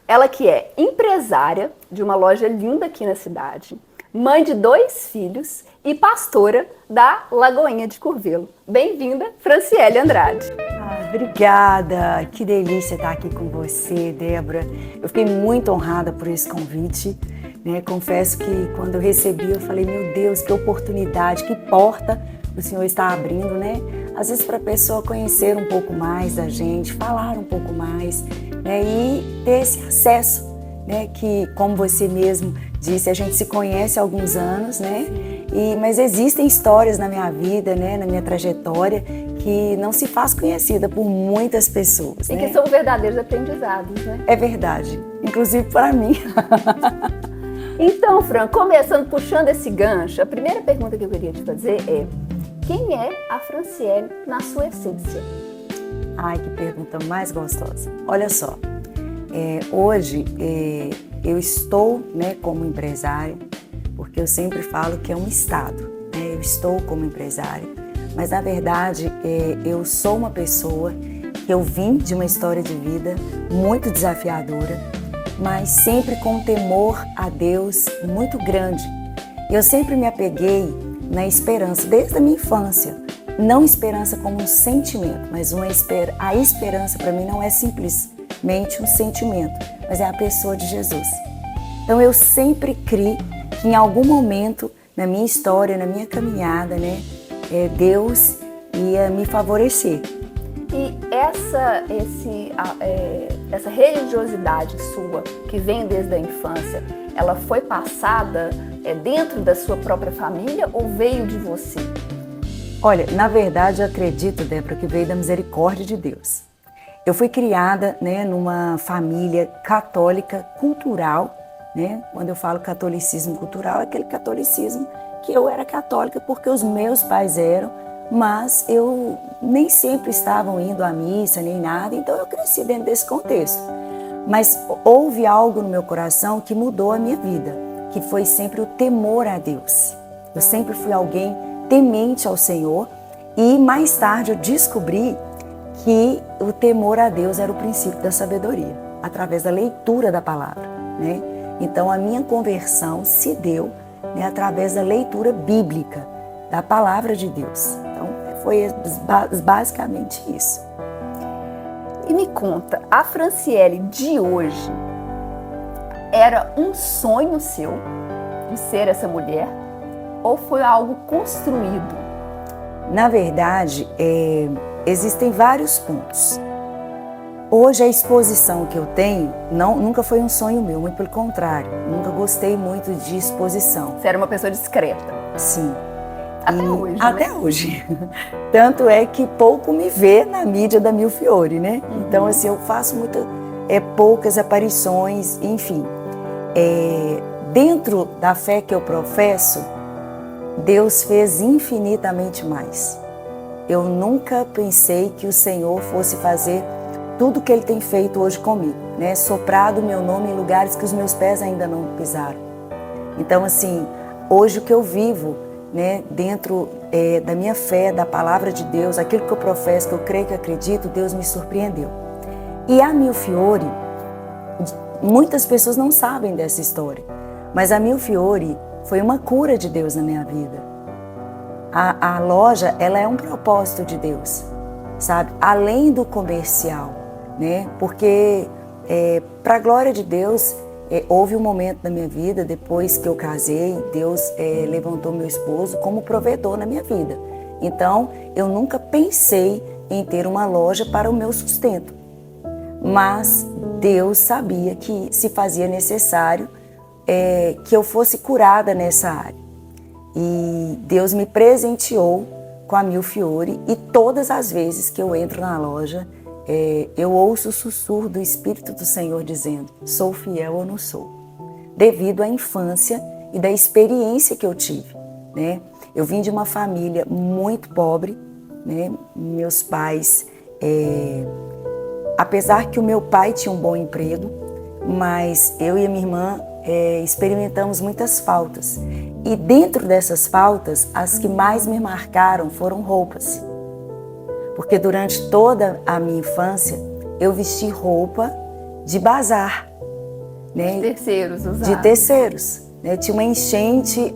Ela que é empresária de uma loja linda aqui na cidade, mãe de 2 filhos e pastora da Lagoinha de Curvelo. Bem-vinda, Franciele Andrade. Obrigada, que delícia estar aqui com você, Débora. Eu fiquei muito honrada por esse convite, né? Confesso que quando eu recebi, eu falei, meu Deus, que oportunidade, que porta o Senhor está abrindo, né? Às vezes para a pessoa conhecer um pouco mais da gente, falar um pouco mais, né? E ter esse acesso, né? Que, como você mesmo disse, a gente se conhece há alguns anos, né? Mas existem histórias na minha vida, né? Na minha trajetória, que não se faz conhecida por muitas pessoas. E né? que são verdadeiros aprendizados, né? É verdade, inclusive para mim. Então, Fran, começando, puxando esse gancho, a primeira pergunta que eu queria te fazer é: quem é a Franciele na sua essência? Ai, que pergunta mais gostosa. Olha só, hoje eu estou, né, como empresária, porque eu sempre falo que é um estado, né? Eu estou como empresária, mas na verdade eu sou uma pessoa que eu vim de uma história de vida muito desafiadora, mas sempre com um temor a Deus muito grande. Eu sempre me apeguei na esperança, desde a minha infância. Não esperança como um sentimento, mas a esperança para mim não é simplesmente um sentimento, mas é a pessoa de Jesus. Então eu sempre criei que em algum momento na minha história, na minha caminhada, né, Deus ia me favorecer. E essa religiosidade sua, que vem desde a infância, ela foi passada dentro da sua própria família ou veio de você? Olha, na verdade eu acredito, Débora, que veio da misericórdia de Deus. Eu fui criada, né, numa família católica cultural, né? Quando eu falo catolicismo cultural, é aquele catolicismo que eu era católica porque os meus pais eram, mas eu nem sempre estavam indo à missa, nem nada, então eu cresci dentro desse contexto. Mas houve algo no meu coração que mudou a minha vida, que foi sempre o temor a Deus. Eu sempre fui alguém temente ao Senhor e mais tarde eu descobri que o temor a Deus era o princípio da sabedoria, através da leitura da palavra, né? Então a minha conversão se deu, né, através da leitura bíblica, da palavra de Deus. Então foi basicamente isso. E me conta, a Franciele de hoje era um sonho seu de ser essa mulher ou foi algo construído? Na verdade, existem vários pontos. Hoje a exposição que eu tenho nunca foi um sonho meu, muito pelo contrário. Nunca gostei muito de exposição. Você era uma pessoa discreta? Sim. Até hoje, Até né? hoje. Tanto é que pouco me vê na mídia da Mil Fiore, né? Então, assim, eu faço poucas aparições, enfim. Dentro da fé que eu professo, Deus fez infinitamente mais. Eu nunca pensei que o Senhor fosse fazer tudo o que Ele tem feito hoje comigo, né? Soprado o meu nome em lugares que os meus pés ainda não pisaram. Então, assim, hoje o que eu vivo, né, dentro da minha fé, da palavra de Deus, aquilo que eu professo, que eu creio, que acredito, Deus me surpreendeu. E a Mil Fiore, muitas pessoas não sabem dessa história, mas a Mil Fiore foi uma cura de Deus na minha vida. A loja, ela é um propósito de Deus, sabe? Além do comercial, né? Porque, para a glória de Deus, houve um momento na minha vida, depois que eu casei, Deus levantou meu esposo como provedor na minha vida. Então, eu nunca pensei em ter uma loja para o meu sustento. Mas Deus sabia que se fazia necessário que eu fosse curada nessa área. E Deus me presenteou com a Mil Fiore e todas as vezes que eu entro na loja, eu ouço o sussurro do Espírito do Senhor dizendo, sou fiel ou não sou? Devido à infância e da experiência que eu tive, né? Eu vim de uma família muito pobre, né? Meus pais, apesar que o meu pai tinha um bom emprego, mas eu e a minha irmã experimentamos muitas faltas. E dentro dessas faltas, as que mais me marcaram foram roupas. Porque durante toda a minha infância, eu vesti roupa de bazar, né? De terceiros usados. De terceiros. Né? Tinha uma enchente,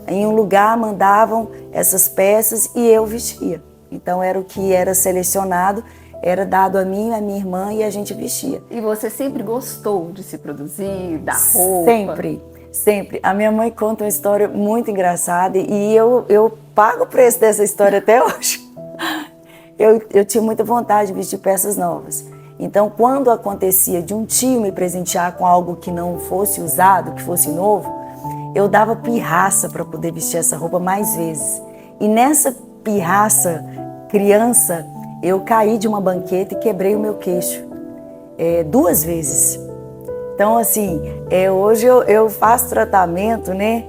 em um lugar mandavam essas peças e eu vestia. Então era o que era selecionado, era dado a mim, a minha irmã e a gente vestia. E você sempre gostou de se produzir, da roupa? Sempre, sempre. A minha mãe conta uma história muito engraçada e eu pago o preço dessa história até hoje. Eu tinha muita vontade de vestir peças novas. Então, quando acontecia de um tio me presentear com algo que não fosse usado, que fosse novo, eu dava pirraça para poder vestir essa roupa mais vezes. E nessa pirraça, criança, eu caí de uma banqueta e quebrei o meu queixo 2 vezes. Então, assim, hoje eu faço tratamento, né?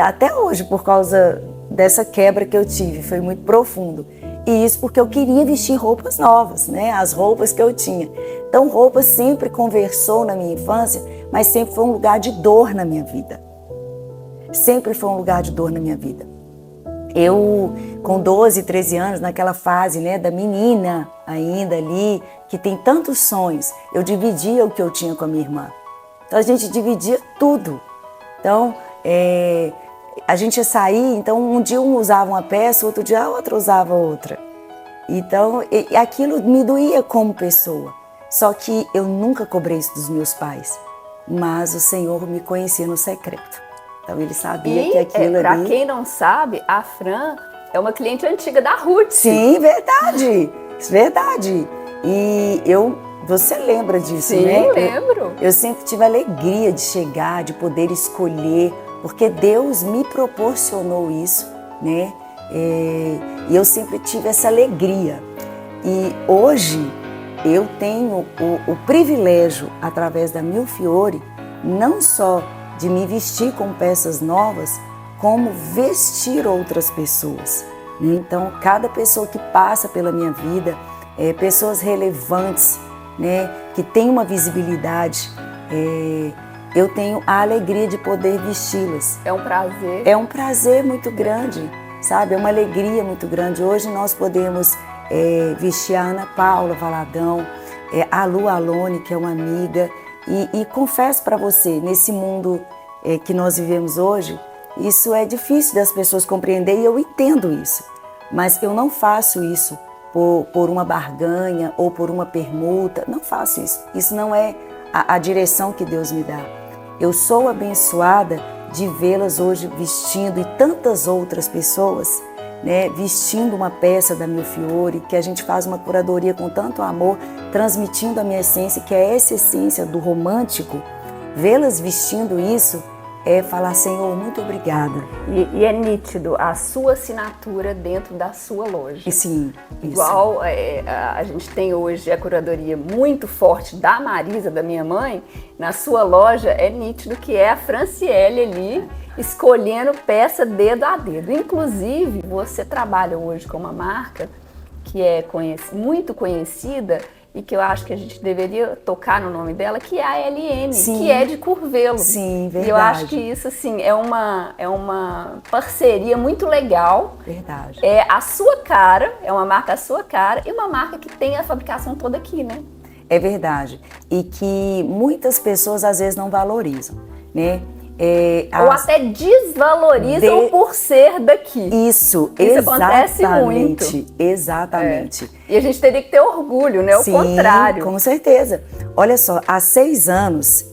Até hoje, por causa dessa quebra que eu tive, foi muito profundo. E isso porque eu queria vestir roupas novas, né? As roupas que eu tinha. Então, roupa sempre conversou na minha infância, mas sempre foi um lugar de dor na minha vida. Sempre foi um lugar de dor na minha vida. Eu, com 12, 13 anos, naquela fase, né, da menina ainda ali, que tem tantos sonhos, eu dividia o que eu tinha com a minha irmã. Então, a gente dividia tudo. Então, a gente ia sair, então um dia um usava uma peça, outro dia a outra usava outra. Então, aquilo me doía como pessoa. Só que eu nunca cobrei isso dos meus pais. Mas o Senhor me conhecia no secreto. Então, Ele sabia que aquilo pra ali... quem não sabe, a Fran é uma cliente antiga da Ruth. Sim, verdade. Verdade. E você lembra disso, Sim, né? Sim, lembro. Eu sempre tive a alegria de chegar, de poder escolher, porque Deus me proporcionou isso, né? E eu sempre tive essa alegria. E hoje eu tenho o privilégio, através da Milfiore, não só de me vestir com peças novas, como vestir outras pessoas. Então, cada pessoa que passa pela minha vida, pessoas relevantes, né, que tem uma visibilidade, eu tenho a alegria de poder vesti-las. É um prazer. É um prazer muito grande, sabe? É uma alegria muito grande. Hoje nós podemos vestir a Ana Paula Valadão, a Lu Alone, que é uma amiga. E confesso para você, nesse mundo que nós vivemos hoje, isso é difícil das pessoas compreenderem e eu entendo isso. Mas eu não faço isso por uma barganha ou por uma permuta. Não faço isso. Isso não é a direção que Deus me dá. Eu sou abençoada de vê-las hoje vestindo e tantas outras pessoas, né, vestindo uma peça da Milfiore, que a gente faz uma curadoria com tanto amor, transmitindo a minha essência, que é essa essência do romântico. Vê-las vestindo isso é falar, Senhor, muito obrigada. E é nítido a sua assinatura dentro da sua loja. Sim, isso. Igual a gente tem hoje a curadoria muito forte da Marisa, da minha mãe, na sua loja é nítido que é a Franciele ali escolhendo peça dedo a dedo. Inclusive, você trabalha hoje com uma marca que é muito conhecida e que eu acho que a gente deveria tocar no nome dela, que é a LN, Sim. que é de Curvelo. Sim, verdade. E eu acho que isso, assim, é uma parceria muito legal. Verdade. É a sua cara, é uma marca a sua cara e uma marca que tem a fabricação toda aqui, né? É verdade. E que muitas pessoas, às vezes, não valorizam, né? Ou até desvalorizam por ser daqui. Isso acontece muito. Exatamente. E a gente teria que ter orgulho, né? O contrário. Com certeza. Olha só, há 6 anos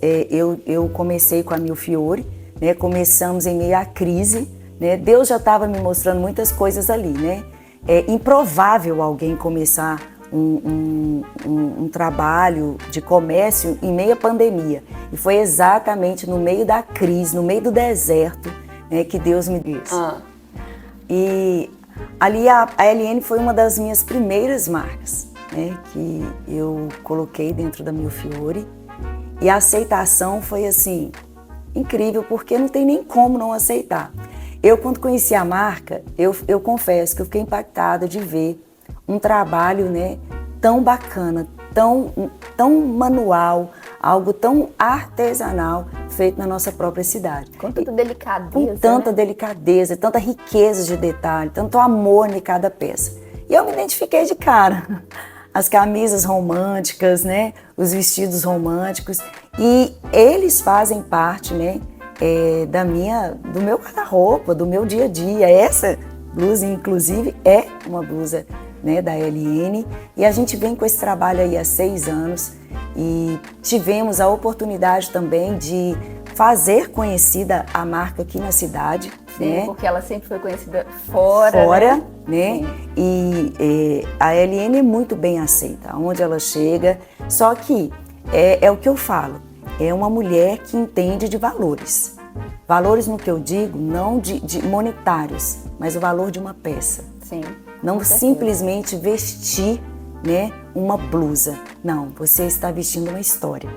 eu comecei com a Milfiore, né? Começamos em meio à crise, né? Deus já estava me mostrando muitas coisas ali, né? É improvável alguém começar um trabalho de comércio em meio à pandemia. E foi exatamente no meio da crise, no meio do deserto, né, que Deus me deu. E ali a LN foi uma das minhas primeiras marcas, né, que eu coloquei dentro da Milfiore. E a aceitação foi assim, incrível, porque não tem nem como não aceitar. Eu, quando conheci a marca, eu confesso que eu fiquei impactada de ver um trabalho, né, tão bacana, tão manual, algo tão artesanal feito na nossa própria cidade. Com tanta delicadeza. Com tanta delicadeza, tanta riqueza de detalhe, tanto amor em cada peça. E eu me identifiquei de cara. As camisas românticas, né, os vestidos românticos. E eles fazem parte, né, do meu guarda-roupa, do meu dia a dia. Essa blusa, inclusive, é uma blusa, né, da LN, e a gente vem com esse trabalho aí há 6 anos e tivemos a oportunidade também de fazer conhecida a marca aqui na cidade. Sim, né? Porque ela sempre foi conhecida fora, né? E a LN é muito bem aceita, aonde ela chega, só que é o que eu falo, é uma mulher que entende de valores. Valores no que eu digo, não de monetários, mas o valor de uma peça. Sim. Não simplesmente vestir, né, uma blusa. Não, você está vestindo uma história.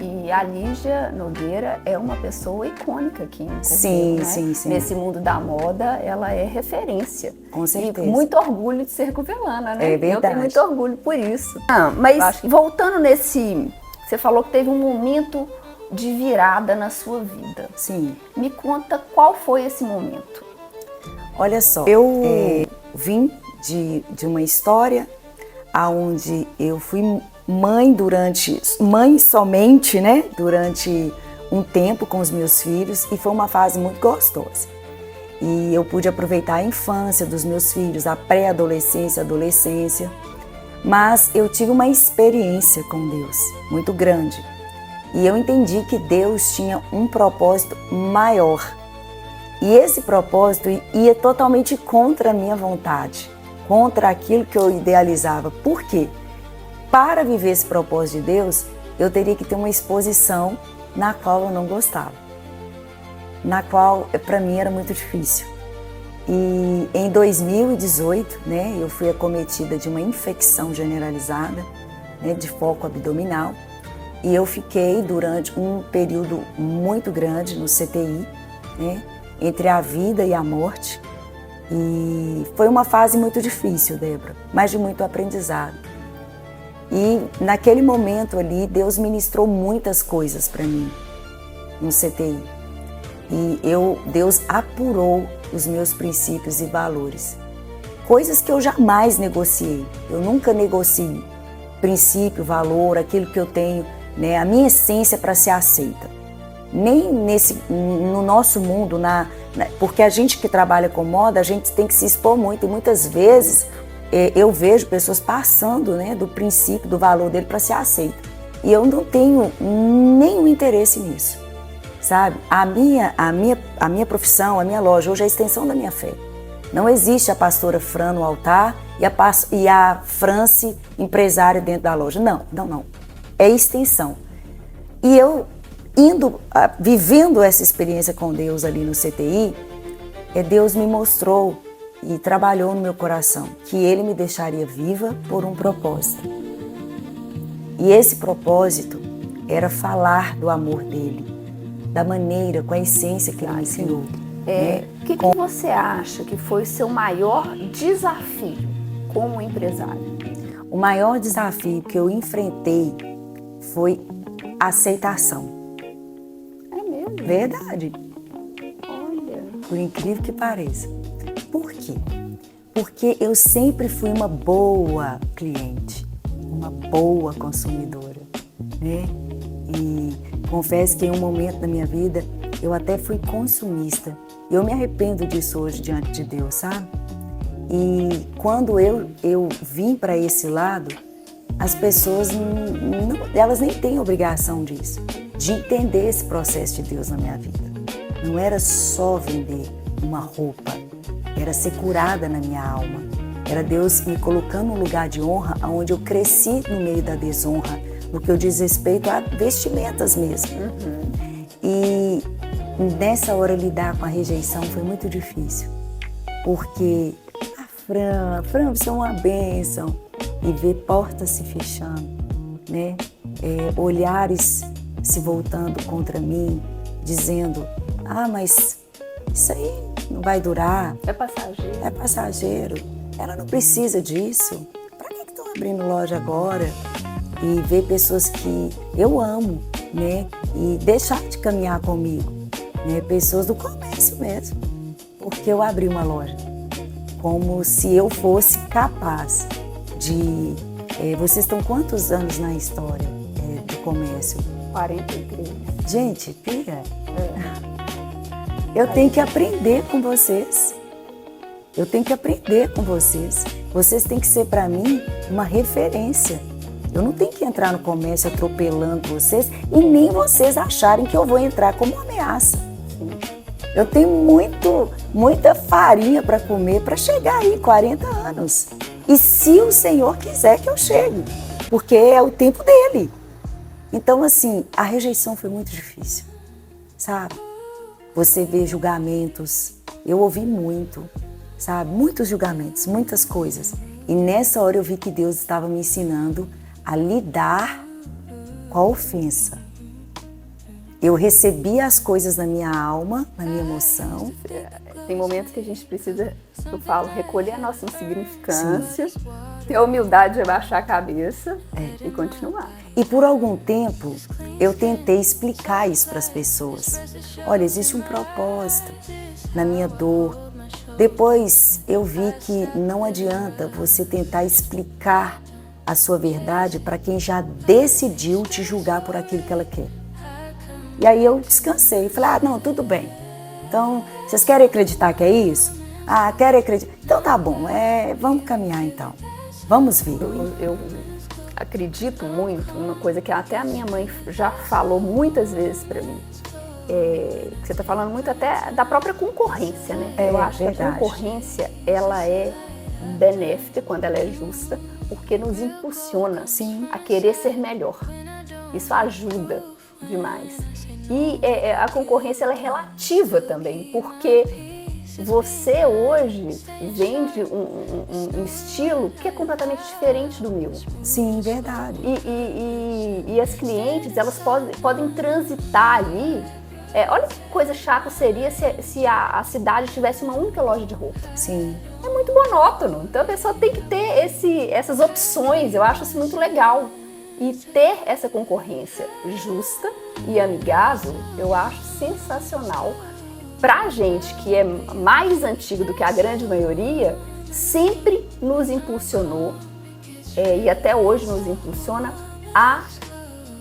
E a Lígia Nogueira é uma pessoa icônica aqui em Cordeiro, sim, né? sim, sim. Nesse mundo da moda, ela é referência. Com certeza. E muito orgulho de ser covelana, né? É verdade. Eu tenho muito orgulho por isso. Mas voltando nesse... Você falou que teve um momento de virada na sua vida. Sim. Me conta qual foi esse momento. Olha só, eu vim de uma história onde eu fui mãe somente, né, durante um tempo com os meus filhos, e foi uma fase muito gostosa. E eu pude aproveitar a infância dos meus filhos, a pré-adolescência, adolescência, mas eu tive uma experiência com Deus muito grande. E eu entendi que Deus tinha um propósito maior. E esse propósito ia totalmente contra a minha vontade, contra aquilo que eu idealizava. Por quê? Para viver esse propósito de Deus, eu teria que ter uma exposição na qual eu não gostava, na qual para mim era muito difícil. E em 2018, né, eu fui acometida de uma infecção generalizada, né, de foco abdominal, e eu fiquei durante um período muito grande no CTI, né, entre a vida e a morte. E foi uma fase muito difícil, Débora, mas de muito aprendizado. E naquele momento ali, Deus ministrou muitas coisas para mim no CTI. E Deus apurou os meus princípios e valores. Coisas que eu jamais negociei. Eu nunca negocio princípio, valor, aquilo que eu tenho, né, a minha essência para ser aceita. Nem no nosso mundo, porque a gente que trabalha com moda, a gente tem que se expor muito, e muitas vezes eu vejo pessoas passando, né, do princípio, do valor dele para ser aceita. E eu não tenho nenhum interesse nisso, sabe? A minha profissão, a minha loja, hoje é a extensão da minha fé. Não existe a pastora Fran no altar e a France empresária dentro da loja. Não. É extensão. E eu vivendo essa experiência com Deus ali no CTI, Deus me mostrou e trabalhou no meu coração que Ele me deixaria viva por um propósito. E esse propósito era falar do amor dEle, da maneira, com a essência que Ele me ensinou. O que você acha que foi o seu maior desafio como empresário? O maior desafio que eu enfrentei foi a aceitação. É mesmo? Verdade. Olha. Por incrível que pareça. Por quê? Porque eu sempre fui uma boa cliente, uma boa consumidora, né? E confesso que em um momento da minha vida eu até fui consumista. Eu me arrependo disso hoje diante de Deus, sabe? E quando eu vim para esse lado, as pessoas elas nem têm obrigação disso, de entender esse processo de Deus na minha vida. Não era só vender uma roupa, era ser curada na minha alma. Era Deus me colocando num lugar de honra, onde eu cresci no meio da desonra, no que eu diz respeito a vestimentas mesmo. E nessa hora lidar com a rejeição foi muito difícil, porque Fran, você é uma bênção, e ver portas se fechando, né? Olhares se voltando contra mim, dizendo, mas isso aí não vai durar. É passageiro. É passageiro. Ela não precisa disso. Para que estão abrindo loja agora? E ver pessoas que eu amo, né? E deixar de caminhar comigo, né? Pessoas do comércio mesmo. Porque eu abri uma loja. Como se eu fosse capaz de... vocês estão quantos anos na história do comércio? 43. Gente, Pia, eu tenho que aprender com vocês. Eu tenho que aprender com vocês. Vocês têm que ser para mim uma referência. Eu não tenho que entrar no comércio atropelando vocês e nem vocês acharem que eu vou entrar como uma ameaça. Eu tenho muita farinha para comer para chegar aí, 40 anos. E se o Senhor quiser que eu chegue, porque é o tempo dele. Então, assim, a rejeição foi muito difícil, sabe? Você vê julgamentos, eu ouvi muito, sabe? Muitos julgamentos, muitas coisas. E nessa hora eu vi que Deus estava me ensinando a lidar com a ofensa. Eu recebi as coisas na minha alma, na minha emoção. Tem momentos que a gente precisa, eu falo, recolher a nossa insignificância, ter a humildade de abaixar a cabeça e continuar. E por algum tempo eu tentei explicar isso para as pessoas. Olha, existe um propósito na minha dor. Depois eu vi que não adianta você tentar explicar a sua verdade para quem já decidiu te julgar por aquilo que ela quer. E aí eu descansei, falei, não, tudo bem. Então, vocês querem acreditar que é isso? Querem acreditar? Então tá bom, vamos caminhar então. Vamos ver. Eu acredito muito numa coisa que até a minha mãe já falou muitas vezes para mim. Você está falando muito até da própria concorrência, né? Eu acho que a concorrência, ela é benéfica quando ela é justa, porque nos impulsiona a querer ser melhor. Isso ajuda demais. E a concorrência ela é relativa também, porque você hoje vende um estilo que é completamente diferente do meu. Sim, verdade. E as clientes, elas podem transitar ali. Olha que coisa chata seria se a cidade tivesse uma única loja de roupa. Sim. É muito monótono. Então a pessoa tem que ter essas opções. Eu acho isso muito legal. E ter essa concorrência justa e amigável, eu acho sensacional. Pra gente que é mais antigo do que a grande maioria, sempre nos impulsionou, e até hoje nos impulsiona, a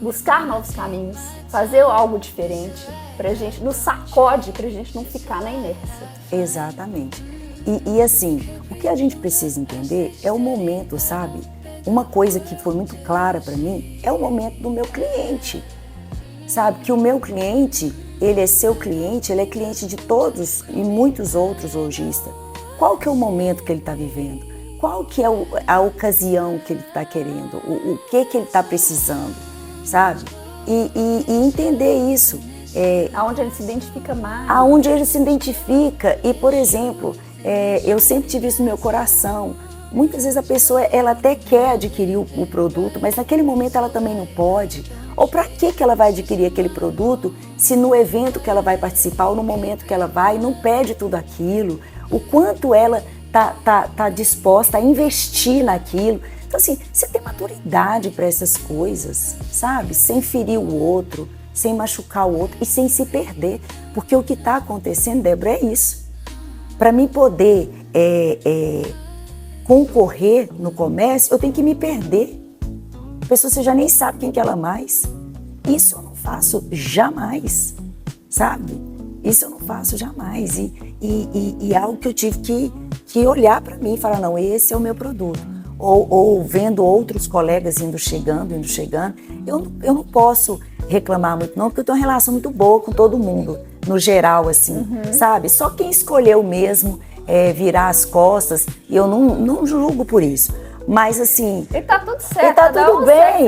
buscar novos caminhos, fazer algo diferente, pra gente, nos sacode pra gente não ficar na inércia. Exatamente. E assim, o que a gente precisa entender é o momento, sabe? Uma coisa que foi muito clara para mim é o momento do meu cliente, sabe? Que o meu cliente, ele é seu cliente, ele é cliente de todos e muitos outros lojistas. Qual que é o momento que ele está vivendo? Qual que é a ocasião que ele está querendo? O que ele está precisando, sabe? E entender isso. Aonde ele se identifica mais. Aonde ele se identifica. E, por exemplo, eu sempre tive isso no meu coração. Muitas vezes a pessoa, ela até quer adquirir o produto, mas naquele momento ela também não pode. Ou para que ela vai adquirir aquele produto se no evento que ela vai participar ou no momento que ela vai, não pede tudo aquilo? O quanto ela tá disposta a investir naquilo. Então assim, você tem maturidade para essas coisas, sabe? Sem ferir o outro, sem machucar o outro e sem se perder. Porque o que está acontecendo, Débora, é isso. Para mim poder concorrer no comércio, eu tenho que me perder. A pessoa, você já nem sabe quem que ela é mais. Isso eu não faço jamais, sabe? Isso eu não faço jamais. E é algo que eu tive que olhar para mim e falar, não, esse é o meu produto. Ou vendo outros colegas chegando, eu não posso reclamar muito não, porque eu tenho uma relação muito boa com todo mundo, no geral, assim, sabe? Só quem escolheu mesmo virar as costas, e eu não julgo por isso. Mas assim... Ele tá tudo certo. Ele tá tudo bem.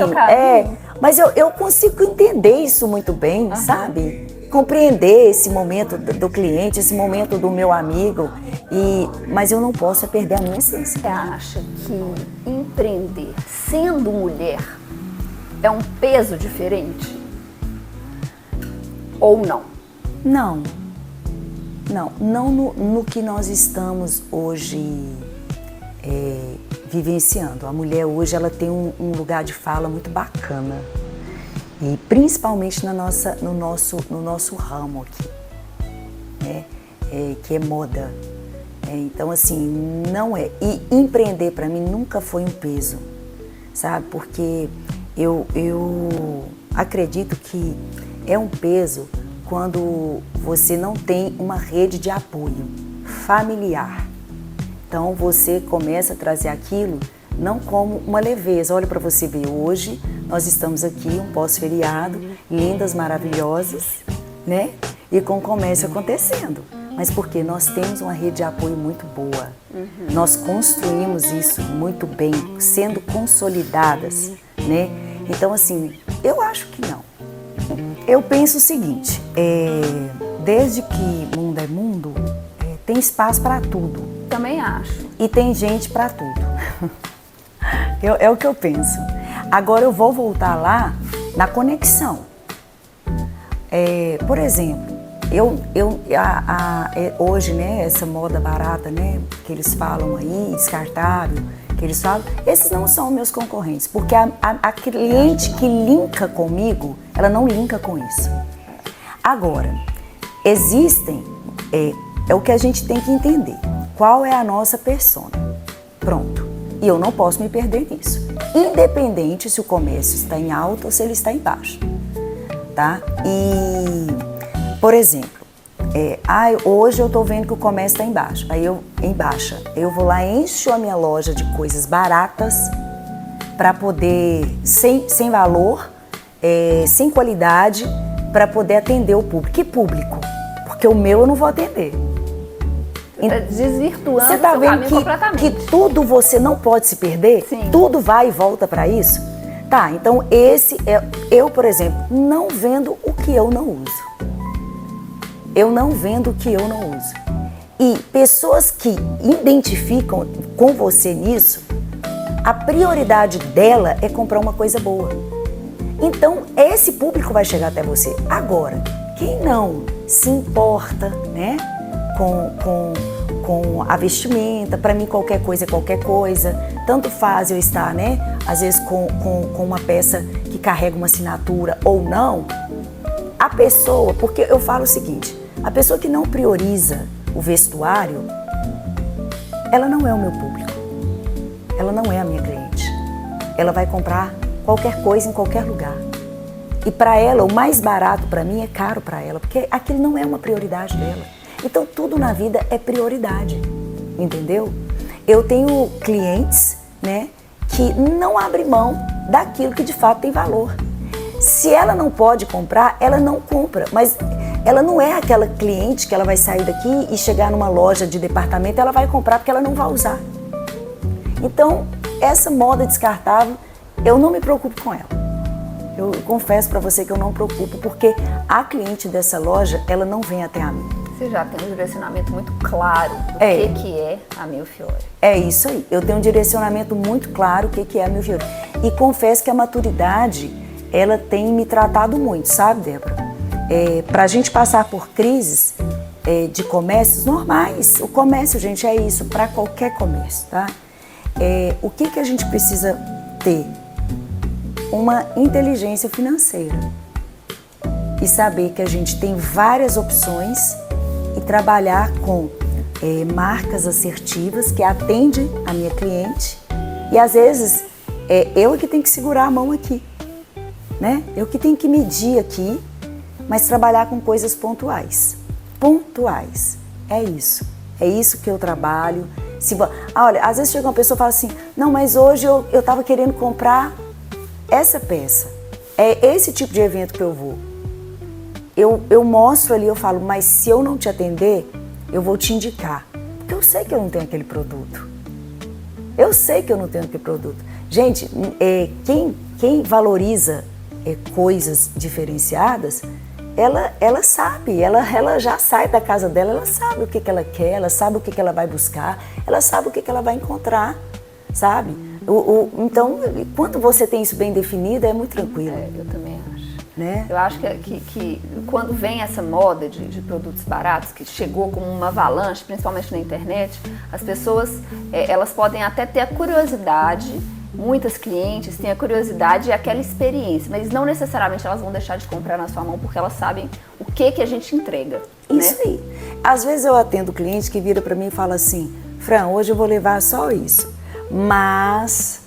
Mas eu consigo entender isso muito bem, sabe? Compreender esse momento do cliente, esse momento do meu amigo. Mas eu não posso perder a minha essência. Você acha que empreender sendo mulher é um peso diferente? Ou não? Não no que nós estamos hoje vivenciando. A mulher hoje ela tem um lugar de fala muito bacana, e principalmente no nosso ramo aqui, né? Que é moda. Então assim, não é. E empreender para mim nunca foi um peso, sabe? Porque acredito que é um peso quando você não tem uma rede de apoio familiar. Então você começa a trazer aquilo não como uma leveza. Olha para você ver, hoje nós estamos aqui, um pós-feriado, lindas, maravilhosas, né? E com o comércio acontecendo. Mas porque nós temos uma rede de apoio muito boa. Nós construímos isso muito bem, sendo consolidadas, né? Então, assim, eu acho que não. Eu penso o seguinte, desde que mundo é mundo, tem espaço para tudo. Também acho. E tem gente para tudo. É o que eu penso. Agora eu vou voltar lá na conexão. Por exemplo, hoje, né, essa moda barata, né, que eles falam aí, descartável, que eles falam, esses não são meus concorrentes, porque a cliente que linka comigo, ela não linka com isso. Agora, existem, é o que a gente tem que entender, qual é a nossa persona, pronto, e eu não posso me perder nisso, independente se o comércio está em alta ou se ele está em baixo, tá? E, por exemplo, hoje eu tô vendo que o comércio está em baixa. Eu vou lá, encho a minha loja de coisas baratas para poder, sem valor, sem qualidade, para poder atender o público. Que público? Porque o meu eu não vou atender. Tá desvirtuando Você tá seu vendo caminho completamente. que tudo você não pode se perder? Sim. Tudo vai e volta para isso? Tá, então eu, por exemplo, não vendo o que eu não uso. Eu não vendo o que eu não uso. E pessoas que identificam com você nisso, a prioridade dela é comprar uma coisa boa. Então, esse público vai chegar até você. Agora, quem não se importa, né, com a vestimenta, para mim qualquer coisa é qualquer coisa, tanto faz eu estar, né, às vezes com uma peça que carrega uma assinatura ou não, a pessoa, porque eu falo o seguinte, a pessoa que não prioriza o vestuário, ela não é o meu público, ela não é a minha cliente, ela vai comprar qualquer coisa em qualquer lugar. E para ela, o mais barato para mim é caro para ela, porque aquilo não é uma prioridade dela. Então tudo na vida é prioridade, entendeu? Eu tenho clientes, né, que não abrem mão daquilo que de fato tem valor. Se ela não pode comprar, ela não compra, mas ela não é aquela cliente que ela vai sair daqui e chegar numa loja de departamento, ela vai comprar porque ela não vai usar. Então, essa moda descartável, eu não me preocupo com ela. Eu confesso para você que eu não me preocupo, porque a cliente dessa loja, ela não vem até a mim. Você já tem um direcionamento muito claro do que é a Mil Fiore. É isso aí. Eu tenho um direcionamento muito claro do que é a Mil Fiore. E confesso que a maturidade, ela tem me tratado muito, sabe, Débora? Para a gente passar por crises de comércios normais. O comércio, gente, é isso, para qualquer comércio, tá? O que a gente precisa ter? Uma inteligência financeira. E saber que a gente tem várias opções e trabalhar com marcas assertivas que atendem a minha cliente. E às vezes eu que tenho que segurar a mão aqui, né? Eu que tenho que medir aqui, mas trabalhar com coisas pontuais. Pontuais. É isso que eu trabalho. Olha, às vezes chega uma pessoa e fala assim, não, mas hoje eu estava querendo comprar essa peça. É esse tipo de evento que eu vou. Eu mostro ali, eu falo, mas se eu não te atender, eu vou te indicar. Porque eu sei que eu não tenho aquele produto. Eu sei que eu não tenho aquele produto. Gente, quem valoriza coisas diferenciadas, ela sabe, ela já sai da casa dela, ela sabe o que ela quer, ela sabe o que ela vai buscar, ela sabe o que ela vai encontrar, sabe? Então, quando você tem isso bem definido, é muito tranquilo. Eu também acho. Né? Eu acho que quando vem essa moda de produtos baratos, que chegou como uma avalanche, principalmente na internet, as pessoas, elas podem até ter a curiosidade, muitas clientes têm a curiosidade e aquela experiência, mas não necessariamente elas vão deixar de comprar na sua mão porque elas sabem o que a gente entrega. Isso, né? Aí. Às vezes eu atendo cliente que vira para mim e fala assim, Fran, hoje eu vou levar só isso, mas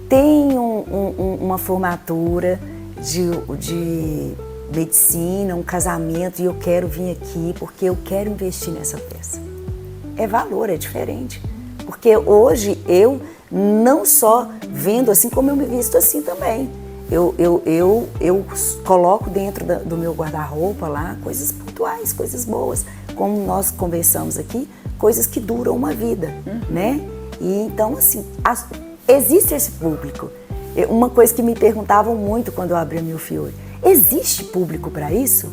tem uma formatura, de medicina, um casamento, e eu quero vir aqui porque eu quero investir nessa peça. É valor, é diferente. Porque hoje eu não só vendo assim, como eu me visto assim também. Eu coloco dentro do meu guarda-roupa lá coisas pontuais, coisas boas. Como nós conversamos aqui, coisas que duram uma vida, né? E então, assim, existe esse público. Uma coisa que me perguntavam muito quando eu abri a Mil Fiore: existe público para isso?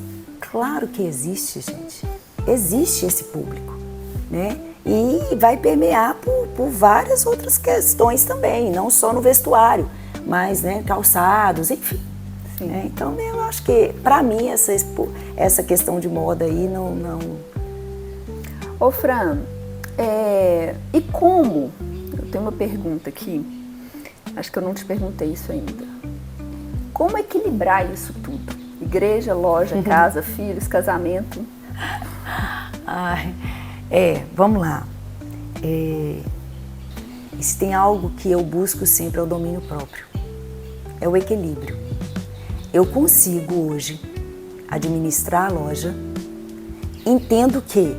Claro que existe, gente. Existe esse público, né? E vai permear por várias outras questões também, não só no vestuário, mas, né, calçados, enfim. Né? Então, eu acho que, para mim, essa questão de moda aí não... Ô Fran, e como? Eu tenho uma pergunta aqui, acho que eu não te perguntei isso ainda. Como equilibrar isso tudo? Igreja, loja, casa, filhos, casamento? Ai, vamos lá. Se tem algo que eu busco sempre é o domínio próprio. É o equilíbrio. Eu consigo hoje administrar a loja, entendo que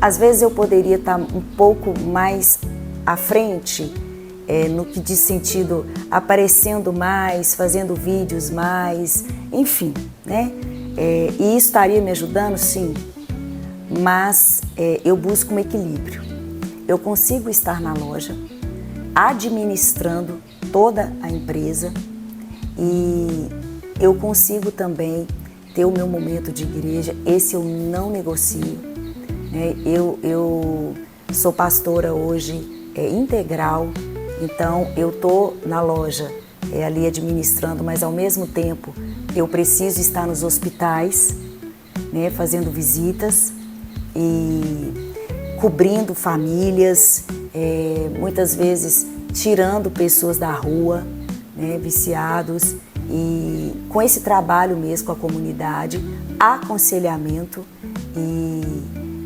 às vezes eu poderia estar um pouco mais à frente, no que diz sentido, aparecendo mais, fazendo vídeos mais, enfim, né? E isso estaria me ajudando, sim, mas eu busco um equilíbrio. Eu consigo estar na loja, administrando toda a empresa, e eu consigo também ter o meu momento de igreja. Esse eu não negocio, né? Eu sou pastora hoje integral, então eu estou na loja ali administrando, mas ao mesmo tempo eu preciso estar nos hospitais, né, fazendo visitas e cobrindo famílias, muitas vezes tirando pessoas da rua, né, viciados, e com esse trabalho mesmo com a comunidade, aconselhamento, e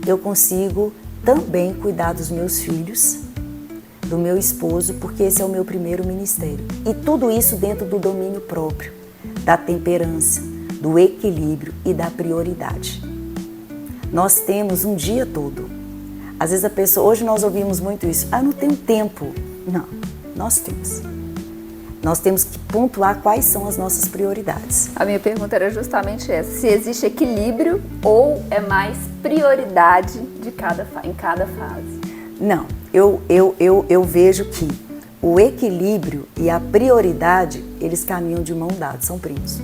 eu consigo também cuidar dos meus filhos, do meu esposo, porque esse é o meu primeiro ministério. E tudo isso dentro do domínio próprio, da temperança, do equilíbrio e da prioridade. Nós temos um dia todo. Às vezes a pessoa, hoje nós ouvimos muito isso: eu não tenho tempo. Não, nós temos. Nós temos que pontuar quais são as nossas prioridades. A minha pergunta era justamente essa: se existe equilíbrio ou é mais prioridade em cada fase? Não, eu vejo que o equilíbrio e a prioridade, eles caminham de mão dada, são primos.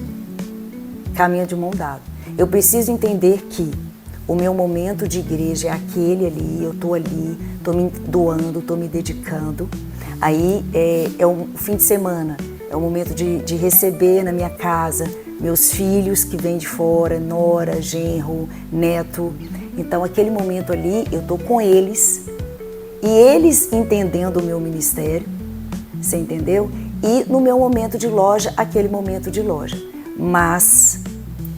Caminham de mão dada. Eu preciso entender que o meu momento de igreja é aquele ali, eu estou ali, estou me doando, estou me dedicando. Aí é o fim de semana, é o momento de receber na minha casa meus filhos que vêm de fora, nora, genro, neto. Então aquele momento ali eu estou com eles, e eles entendendo o meu ministério, você entendeu? E no meu momento de loja, aquele momento de loja. Mas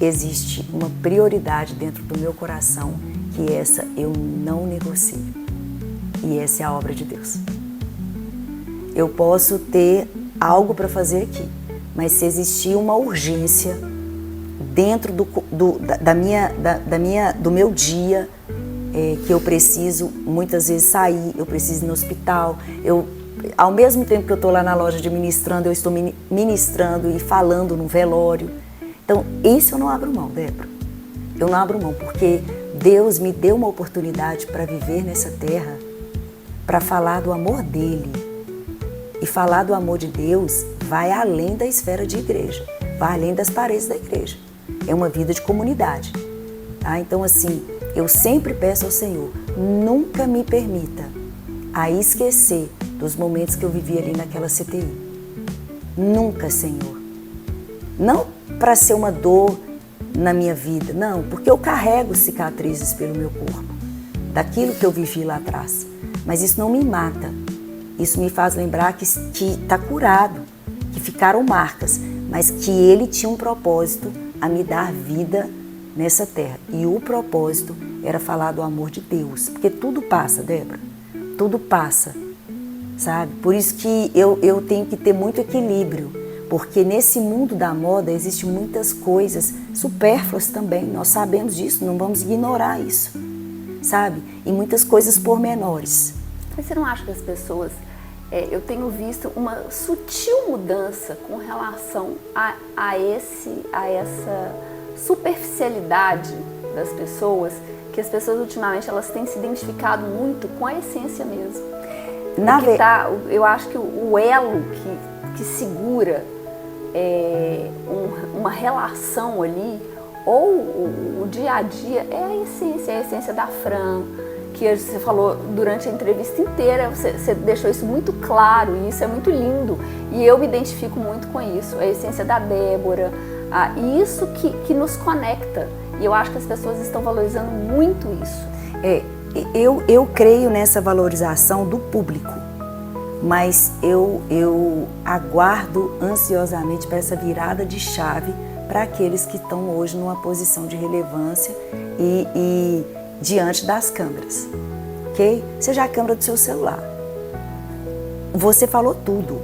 existe uma prioridade dentro do meu coração, que essa eu não negocio. E essa é a obra de Deus. Eu posso ter algo para fazer aqui, mas se existir uma urgência dentro do meu dia, que eu preciso muitas vezes sair, eu preciso ir no hospital, ao mesmo tempo que eu estou lá na loja administrando, eu estou ministrando e falando no velório. Então, isso eu não abro mão, Débora. Eu não abro mão, porque Deus me deu uma oportunidade para viver nessa terra, para falar do amor dele. E falar do amor de Deus vai além da esfera de igreja, vai além das paredes da igreja. É uma vida de comunidade. Tá? Então, assim, eu sempre peço ao Senhor, nunca me permita a esquecer dos momentos que eu vivi ali naquela CTI. Nunca, Senhor. Não para ser uma dor na minha vida, não, porque eu carrego cicatrizes pelo meu corpo, daquilo que eu vivi lá atrás. Mas isso não me mata. Isso me faz lembrar que está curado, que ficaram marcas, mas que Ele tinha um propósito a me dar vida nessa terra. E o propósito era falar do amor de Deus, porque tudo passa, Débora, tudo passa. sabe? Por isso que eu tenho que ter muito equilíbrio, porque nesse mundo da moda existem muitas coisas supérfluas também, nós sabemos disso, não vamos ignorar isso, sabe? E muitas coisas pormenores. Mas você não acha que as pessoas... eu tenho visto uma sutil mudança com relação a essa superficialidade das pessoas, que as pessoas ultimamente elas têm se identificado muito com a essência mesmo. Eu acho que o elo que segura uma relação ali, ou o dia a dia, é a essência da Fran, que você falou durante a entrevista inteira, você deixou isso muito claro, e isso é muito lindo, e eu me identifico muito com isso, a essência da Débora, e isso que nos conecta, e eu acho que as pessoas estão valorizando muito isso. Eu creio nessa valorização do público, mas eu aguardo ansiosamente para essa virada de chave para aqueles que estão hoje numa posição de relevância e diante das câmeras, ok? Seja a câmera do seu celular. Você falou tudo.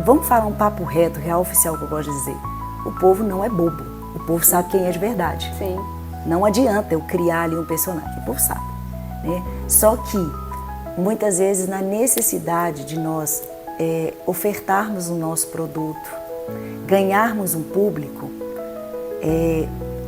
Vamos falar um papo reto, real oficial que eu gosto de dizer. O povo não é bobo. O povo sabe quem é de verdade. Sim. Não adianta eu criar ali um personagem. O povo sabe, né? Só que, muitas vezes, na necessidade de nós ofertarmos o nosso produto, ganharmos um público,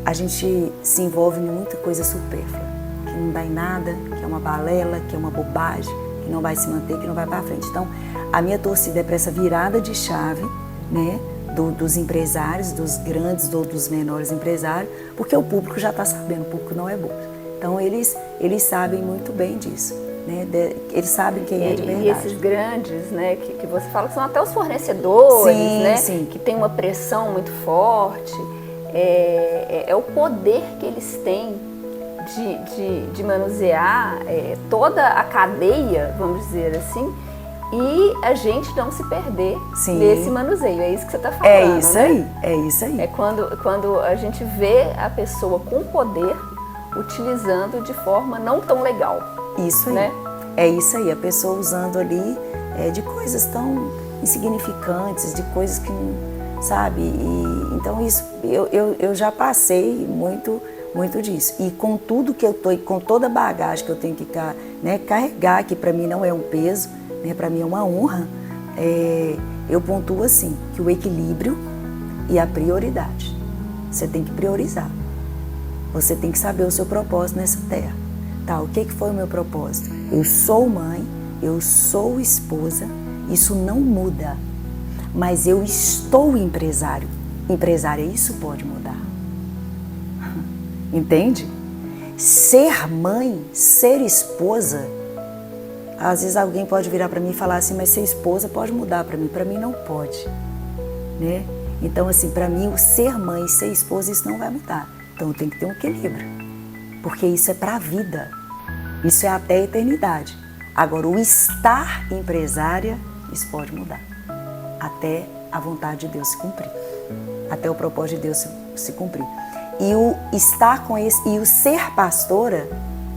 a gente se envolve em muita coisa supérflua, que não dá em nada, que é uma balela, que é uma bobagem, que não vai se manter, que não vai para frente. Então, a minha torcida é para essa virada de chave, né, dos empresários, dos grandes ou dos menores empresários, porque o público já está sabendo, o público não é bobo. Então, eles sabem muito bem disso, né, eles sabem quem é de verdade. E esses grandes, né, que você fala que são até os fornecedores, sim, né, sim. que tem uma pressão muito forte. É o poder que eles têm de manusear toda a cadeia, vamos dizer assim, e a gente não se perder nesse manuseio. É isso que você está falando, é isso, né? aí, é isso aí. É quando a gente vê a pessoa com poder utilizando de forma não tão legal. Isso aí, né? É isso aí, a pessoa usando ali de coisas tão insignificantes, de coisas que não, sabe? Então isso, eu já passei muito disso. E com tudo que eu tô, e com toda a bagagem que eu tenho que carregar, que para mim não é um peso, né, para mim é uma honra, eu pontuo assim, que o equilíbrio e a prioridade. Você tem que priorizar. Você tem que saber o seu propósito nessa terra. Tá, o que foi o meu propósito? Eu sou mãe, eu sou esposa, isso não muda. Mas eu estou empresário. Empresária, isso pode mudar. Entende? Ser mãe, ser esposa, às vezes alguém pode virar para mim e falar assim, mas ser esposa pode mudar para mim não pode, né? Então assim, para mim o ser mãe e ser esposa, isso não vai mudar. Então tem que ter um equilíbrio, porque isso é para a vida, isso é até a eternidade. Agora o estar empresária, isso pode mudar, até a vontade de Deus se cumprir, até o propósito de Deus se cumprir. E o estar com esse, e o ser pastora,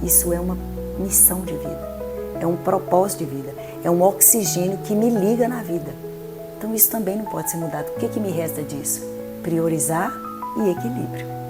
isso é uma missão de vida, é um propósito de vida, é um oxigênio que me liga na vida. Então isso também não pode ser mudado. O que me resta disso? Priorizar e equilíbrio.